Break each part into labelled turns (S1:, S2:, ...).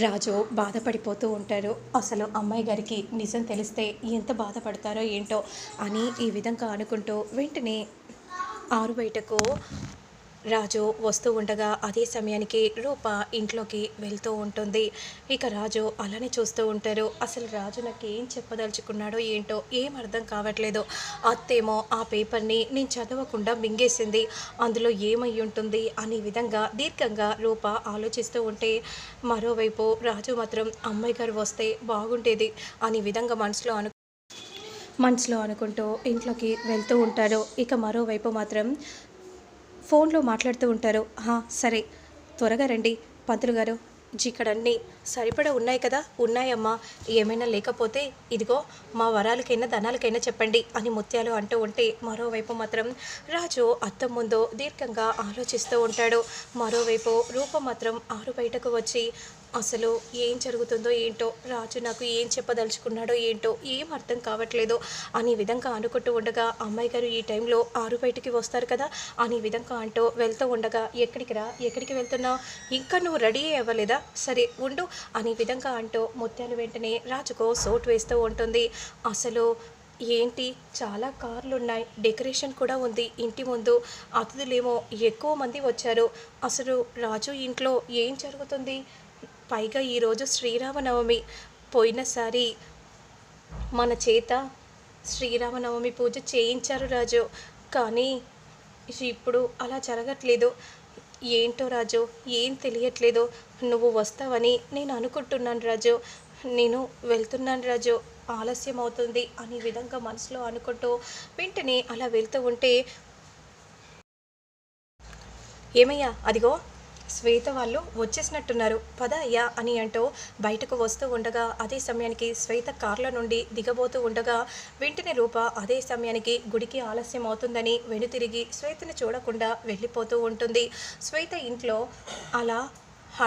S1: రాజు బాధపడిపోతూ ఉంటారు. అసలు అమ్మాయి గారికి నిజం తెలిస్తే ఎంత బాధపడతారో ఏంటో అని ఈ విధంగా అనుకుంటూ వెంటనే ఆరు బయటకు రాజు వస్తూ ఉండగా అదే సమయానికి రూప ఇంట్లోకి వెళ్తూ ఉంటుంది. ఇక రాజు అలానే చూస్తూ ఉంటారు. అసలు రాజు నాకు ఏం చెప్పదలుచుకున్నాడో ఏంటో ఏం అర్థం కావట్లేదు. అత్తేమో ఆ పేపర్ని నేను చదవకుండా మింగేసింది, అందులో ఏమై ఉంటుంది అనే విధంగా దీర్ఘంగా రూప ఆలోచిస్తూ ఉంటే, మరోవైపు రాజు మాత్రం అమ్మాయి గారు వస్తే బాగుండేది అనే విధంగా మనసులో అనుకుంటూ ఇంట్లోకి వెళ్తూ ఉంటారు. ఇక మరోవైపు మాత్రం ఫోన్లో మాట్లాడుతూ ఉంటారు. సరే, త్వరగా రండి పంతులు గారు, ఇక్కడన్నీ సరిపడా ఉన్నాయి కదా. ఉన్నాయమ్మా, ఏమైనా లేకపోతే ఇదిగో మా వరాలకైనా ధనాలకైనా చెప్పండి అని ముత్యాలు అంటూ ఉంటే, మరోవైపు మాత్రం రాజు అత్త ముందు దీర్ఘంగా ఆలోచిస్తూ ఉంటాడు. మరోవైపు రూప మాత్రం ఆరు బయటకు వచ్చి, అసలు ఏం జరుగుతుందో ఏంటో, రాజు నాకు ఏం చెప్పదలుచుకున్నాడో ఏంటో ఏం అర్థం కావట్లేదు అనే విధంగా అనుకుంటూ ఉండగా, అమ్మాయి గారు ఈ టైంలో ఆరు బయటికి వస్తారు కదా అనే విధంగా అంటూ వెళ్తూ ఉండగా, ఎక్కడికి రా, ఎక్కడికి వెళ్తున్నావు, ఇంకా నువ్వు రెడీ అవ్వలేదా, సరే ఉండు అనే విధంగా అంటూ ముత్యాలు వెంటనే రాజుకు సోట్ వేస్తూ ఉంటుంది. అసలు ఏంటి, చాలా కార్లు ఉన్నాయి, డెకరేషన్ కూడా ఉంది ఇంటి ముందు, అతిథులేమో ఎక్కువ మంది వచ్చారు, అసలు రాజు ఇంట్లో ఏం జరుగుతుంది, పైగా ఈరోజు శ్రీరామనవమి, పోయినసారి మన చేత శ్రీరామనవమి పూజ చేయించారు రాజు, కానీ ఇప్పుడు అలా జరగట్లేదు, ఏంటో రాజు ఏం తెలియట్లేదు, నువ్వు వస్తావని నేను అనుకుంటున్నాను రాజు, నేను వెళ్తున్నాను రాజు, ఆలస్యం అవుతుంది అనే విధంగా మనసులో అనుకుంటూ వెంటనే అలా వెళ్తూ ఉంటే, ఏమయ్యా అదిగో శ్వేత వాళ్ళు వచ్చేసినట్టున్నారు, పద అయ్యా అని అంటూ బయటకు వస్తూ ఉండగా, అదే సమయానికి శ్వేత కార్ల నుండి దిగబోతూ ఉండగా వెంటనే రూప అదే సమయానికి గుడికి ఆలస్యం అవుతుందని వెనుతిరిగి శ్వేతను చూడకుండా వెళ్ళిపోతూ ఉంటుంది. శ్వేత ఇంట్లో అలా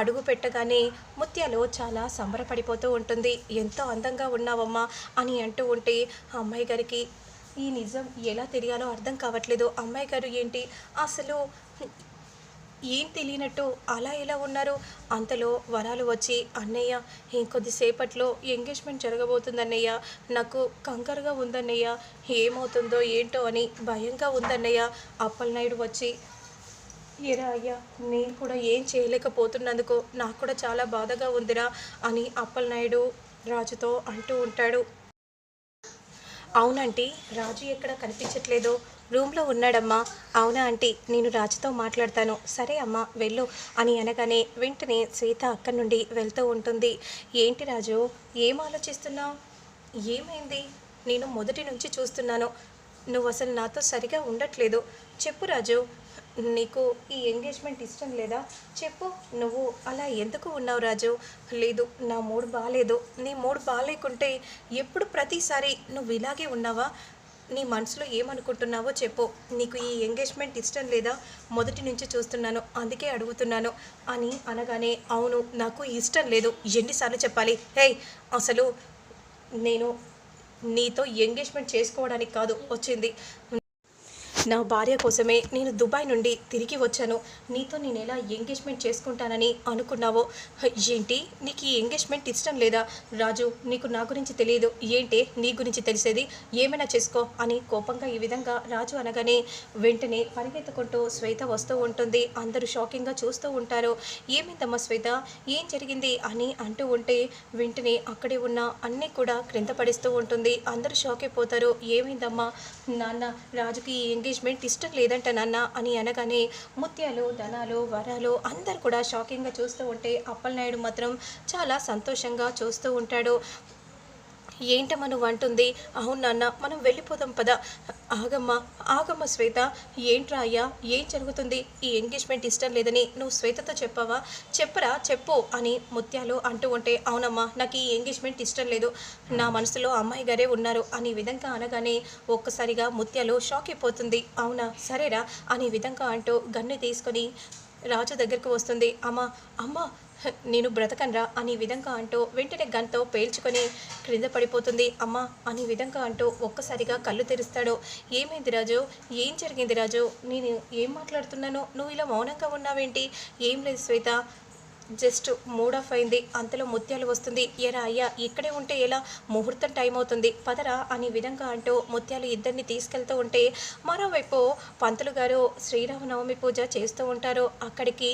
S1: అడుగు పెట్టగానే ముత్యాలు చాలా సంబరపడిపోతూ ఉంటుంది. ఎంతో అందంగా ఉన్నావమ్మా అని అంటూ ఉంటే, అమ్మాయి గారికి ఈ నిజం ఎలా తెలియాలో అర్థం కావట్లేదు, అమ్మాయి గారు ఏంటి అసలు ఏం తెలియనట్టు అలా ఎలా ఉన్నారు. అంతలో వరాలు వచ్చి, అన్నయ్య ఇంకొద్దిసేపట్లో ఎంగేజ్మెంట్ జరగబోతుందన్నయ్య, నాకు కంగారుగా ఉందన్నయ్య, ఏమవుతుందో ఏంటో అని భయంగా ఉందన్నయ్య. అప్పలనాయుడు వచ్చి, ఏరా అయ్యా, నేను కూడా ఏం చేయలేకపోతున్నందుకు నాకు కూడా చాలా బాధగా ఉందిరా అని అప్పలనాయుడు రాజుతో అంటూ ఉంటాడు. అవునంటీ, రాజు ఎక్కడ కనిపించట్లేదు, రూమ్లో ఉన్నాడమ్మా. అవునా ఆంటీ, నేను రాజుతో మాట్లాడతాను, సరే అమ్మా వెళ్ళు అని అనగానే వెంటనే సీత అక్కడి నుండి వెళ్తూ ఉంటుంది. ఏంటి రాజు, ఏం ఆలోచిస్తున్నావు, ఏమైంది, నేను మొదటి నుంచి చూస్తున్నాను, నువ్వు అసలు నాతో సరిగా ఉండట్లేదు, చెప్పు రాజు, నీకు ఈ ఎంగేజ్మెంట్ ఇష్టం లేదా, చెప్పు, నువ్వు అలా ఎందుకు ఉన్నావు రాజు. లేదు, నా మూడ్ బాగాలేదు, నీ మూడ్ బాగాలేకుంటే ఎప్పుడు ప్రతిసారి నువ్వు ఇలాగే ఉన్నావా, నీ మనసులో ఏమనుకుంటున్నావో చెప్పు, నీకు ఈ ఎంగేజ్మెంట్ ఇష్టం లేదా, మొదటి నుంచి చూస్తున్నాను అందుకే అడుగుతున్నాను అని అనగానే, అవును నాకు ఇష్టం లేదు, ఎన్నిసార్లు చెప్పాలి, హే అసలు నేను నీతో ఎంగేజ్మెంట్ చేసుకోవడానికి కాదు వచ్చింది, నా భార్య కోసమే నేను దుబాయ్ నుండి తిరిగి వచ్చాను, నీతో నేను ఎలా ఎంగేజ్మెంట్ చేసుకుంటానని అనుకున్నావో, ఏంటి నీకు ఈ ఎంగేజ్మెంట్ ఇష్టం లేదా రాజు, నీకు నా గురించి తెలియదు ఏంటి, నీ గురించి తెలిసేది, ఏమైనా చేసుకో అని కోపంగా ఈ విధంగా రాజు అనగానే వెంటనే పరిగెత్తుకుంటూ శ్వేత వస్తూ ఉంటుంది. అందరూ షాకింగ్గా చూస్తూ ఉంటారు. ఏమైందమ్మా శ్వేత, ఏం జరిగింది అని అంటూ ఉంటే వెంటనే అక్కడే ఉన్న అన్నీ కూడా క్రింద పడిస్తూ ఉంటుంది. అందరూ షాక్ అయిపోతారు. ఏమైందమ్మా, నాన్న రాజుకి ఈ ఎంగేజ్మెంట్ ఇష్టం లేదంట నాన్న అని అనగానే ముత్యాలు ధనాలు వరాలు అందరు కూడా షాకింగ్గా చూస్తూ ఉంటే, అప్పలనాయుడు మాత్రం చాలా సంతోషంగా చూస్తూ ఉంటాడు. ఏంటమ్మా నువ్వు అంటుంది, అవును నాన్న మనం వెళ్ళిపోదాం పద, ఆగమ్మ ఆగమ్మ శ్వేత, ఏంట్రా అయ్యా ఏం జరుగుతుంది, ఈ ఎంగేజ్మెంట్ ఇష్టం లేదని నువ్వు శ్వేతతో చెప్పావా, చెప్పరా చెప్పు అని ముత్యాలు అంటూ ఉంటే, అవునమ్మా నాకు ఈ ఎంగేజ్మెంట్ ఇష్టం లేదు, నా మనసులో అమ్మాయి గారే ఉన్నారు అనే విధంగా అనగానే ఒక్కసారిగా ముత్యాలు షాక్ అయిపోతుంది. అవునా సరేరా అనే విధంగా అంటూ గన్ను తీసుకొని రాజు దగ్గరకు వస్తుంది. అమ్మ అమ్మ నేను బ్రతకనరా అనే విధంగా అంటూ వెంటనే గన్తో పేల్చుకొని క్రింద పడిపోతుంది. అమ్మ అనే విధంగా అంటూ ఒక్కసారిగా కళ్ళు తెరుస్తాడు. ఏమైంది రాజు, ఏం జరిగింది రాజు, నేను ఏం మాట్లాడుతున్నాను, నువ్వు ఇలా మౌనంగా ఉన్నావేంటి, ఏం లేదు శ్వేత, జస్ట్ మూడ్ ఆఫ్ అయింది. అంతలో ముత్యాలు వస్తుంది. ఎరా అయ్యా, ఇక్కడే ఉంటే ఎలా, ముహూర్తం టైం అవుతుంది, పదరా అనే విధంగా అంటూ ముత్యాలు ఇద్దరిని తీసుకెళ్తూ ఉంటే, మరోవైపు పంతులు గారు శ్రీరామనవమి పూజ చేస్తూ ఉంటారు. అక్కడికి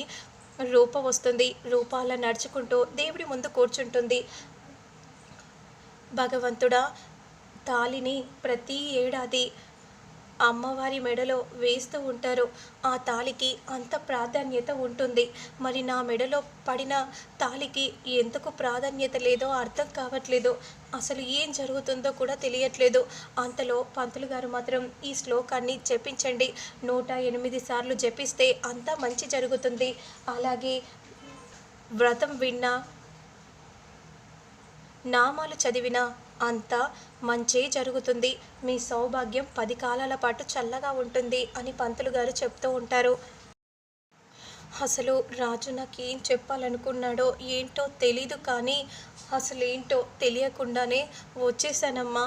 S1: రూప వస్తుంది. రూప అలా నడుచుకుంటూ దేవుడి ముందు కూర్చుంటుంది. భగవంతుడా, తాళిని ప్రతి ఏడాది అమ్మవారి మెడలో వేస్తూ ఉంటారు. ఆ తాళికి అంత ప్రాధాన్యత ఉంటుంది. మరి నా మెడలో పడిన తాళికి ఎందుకు ప్రాధాన్యత లేదో అర్థం కావట్లేదు. అసలు ఏం జరుగుతుందో కూడా తెలియట్లేదు. అంతలో పంతులు గారు మాత్రం ఈ శ్లోకాన్ని జపించండి, 108 సార్లు జపిస్తే అంతా మంచి జరుగుతుంది. అలాగే వ్రతం విన్నా, నామాలు చదివినా అంతా మంచే జరుగుతుంది. మీ సౌభాగ్యం 10 కాలాల పాటు చల్లగా ఉంటుంది అని పంతులు గారు చెప్తూ ఉంటారు. అసలు రాజు నాకేం చెప్పాలనుకున్నాడో ఏంటో తెలీదు, కానీ అసలేంటో తెలియకుండానే వచ్చేసానమ్మా,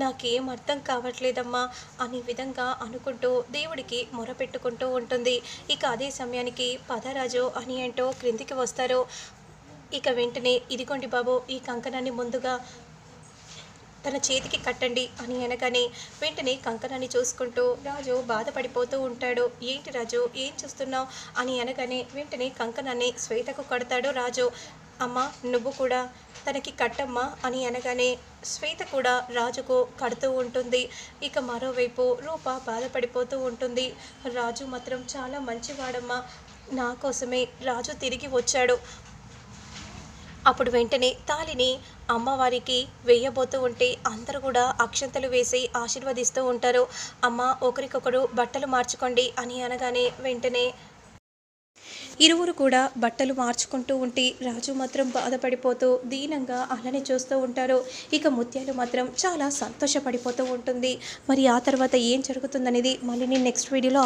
S1: నాకేం అర్థం కావట్లేదమ్మా అనే విధంగా అనుకుంటూ దేవుడికి మొరపెట్టుకుంటూ ఉంటుంది. ఇక అదే సమయానికి పదరాజు అని అంటూ క్రిందికి వస్తారు. ఇక వెంటనే, ఇదిగోండి బాబు, ఈ కంకణాన్ని ముందుగా తన చేతికి కట్టండి అని అనగానే వెంటనే కంకణాన్ని చూసుకుంటూ రాజు బాధపడిపోతూ ఉంటాడు. ఏంటి రాజు, ఏం చూస్తున్నావు అని అనగానే వెంటనే కంకణాన్ని శ్వేతకు కడతాడు రాజు. అమ్మ, నువ్వు కూడా తనకి కట్టమ్మా అని అనగానే శ్వేత కూడా రాజుకు కడుతూ ఉంటుంది. ఇక మరోవైపు రూప బాధపడిపోతూ ఉంటుంది. రాజు మాత్రం చాలా మంచివాడమ్మా, నా కోసమే రాజు తిరిగి వచ్చాడు. అప్పుడు వెంటనే తాళిని అమ్మవారికి వేయబోతూ ఉంటే అందరూ కూడా అక్షంతలు వేసి ఆశీర్వదిస్తూ ఉంటారు. అమ్మ, ఒకరికొకరు బట్టలు మార్చుకోండి అని అనగానే వెంటనే ఇరువురు కూడా బట్టలు మార్చుకుంటూ ఉంటే రాజు మాత్రం బాధపడిపోతూ దీనంగా అలానే చూస్తూ ఉంటారు. ఇక ముత్యాలు మాత్రం చాలా సంతోషపడిపోతూ ఉంటుంది. మరి ఆ తర్వాత ఏం జరుగుతుందనేది మళ్ళీ నేను నెక్స్ట్ వీడియోలో